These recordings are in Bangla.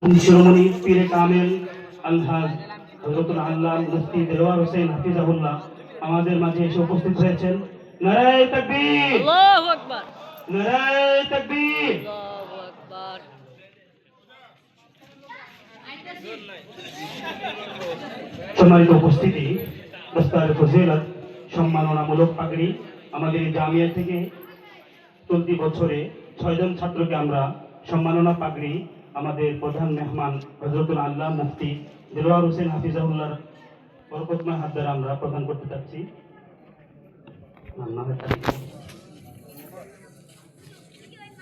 শিরোমণি পীরে কামেল আলহাজ হযরতুল আল্লাহ মুফতি দেলোয়ার হোসেন হাফিজাহুল্লাহ আমাদের মাঝে এসে উপস্থিত হয়েছেন। নারায়ে তাকবীর, আল্লাহু আকবার, নারায়ে তাকবীর। আল্লাহু আকবার। সম্মানিত উপস্থিতি, দস্তার ফজিলত সম্মাননামূলক পাগড়ি আমাদের জামিয়া থেকে চলতি বছরে 6 জন ছাত্রকে আমরা সম্মাননা পাগড়ি আমাদের প্রধান মেহমান হযরতুল আল্লাহ মুফতি দেলোয়ার হোসেন হাফিজাহুল্লাহর বরকতময় হাত দ্বারা আমরা প্রদান করতে যাচ্ছি।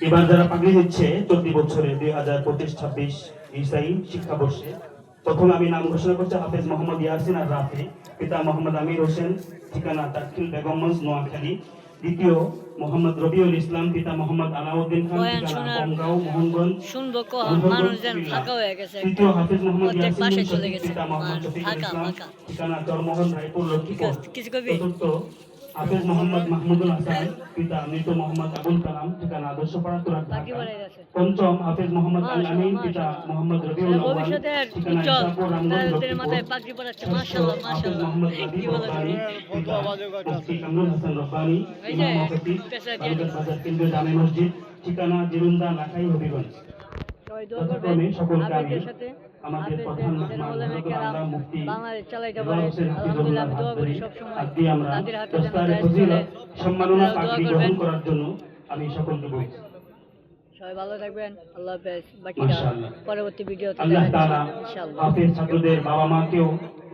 এবার যারা পাগড়ি দিচ্ছে চলতি বছরে 2025-26 ইসাই শিক্ষাবর্ষে, প্রথমে আমি নাম ঘোষণা করছি হাফেজ মোহাম্মদ ইয়াসিন আর রাফি, পিতা মোহাম্মদ আমির হোসেন, ঠিকানা তাকিল বেগমগঞ্জ নোয়াখালী। দ্বিতীয় মোহাম্মদ রবিউল ইসলাম, পিতা মোহাম্মদ আলাউদ্দিন খান, ঠিকানা বঙ্গাও মোহনগঞ্জ। তৃতীয় হাফেজ মোহাম্মদ ইয়াসিন, পিতা মোহাম্মদ শফিকুল ইসলাম, ঠিকানা চরমোহন রায়পুর লক্ষ্মীপুর। চতুর্থ হাফেজ মোহাম্মদ মাহমুদুল হাসান, পিতা মৃত মোহাম্মদ আবুল কালাম, ঠিকানা আদর্শপাড়া তুরাগ। পঞ্চম হাফেজ মোহাম্মদ আল আমিন, পিতা মোহাম্মদ রবিউল আউয়াল, ঠিকানা ইসাপুর রামগঞ্জ লক্ষ্মীপুর। হাফেজ মোহাম্মদ নাবিব রব্বানী, পিতা মুফতি কামরুল হাসান রব্বানী, ইমাম মুফতি বালুঘাট বাজার কেন্দ্রীয় জামে মসজিদ, ঠিকানা জিরুন্দা লাখাই হবিগঞ্জ। যথাক্রমে সকলকে আমি আমাদের প্রধান মেহমান হযরতুল আল্লাহ মুফতি দেলোয়ার হোসেন হাফিজাহুল্লাহ হাত দিয়ে আমরা দস্তারে ফজিলত সম্মাননা পাগড়ি গ্রহণ করার জন্য আমি সকলকে বলছি। সবাই ভালো থাকবেন, আল্লাহ হাফেজ। বাকিটা পরবর্তী ভিডিওতে আল্লাহ তাআলা ইনশাআল্লাহ হাফেজ ছাত্রদের বাবা মাকেও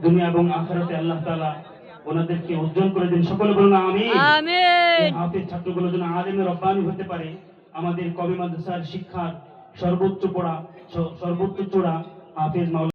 দুনিয়া এবং আখিরাতে আল্লাহ তাআলা ওনাদেরকে উজ্জ্বল করে দেন। সকলে বলুন আমিন, আমিন। হাফেজ ছাত্রগুলো যেন আলেমে রব্বানি হতে পারে, আমাদের কওমি মাদ্রাসার শিক্ষার সর্বোচ্চ চূড়া হাফেজ মাওলানা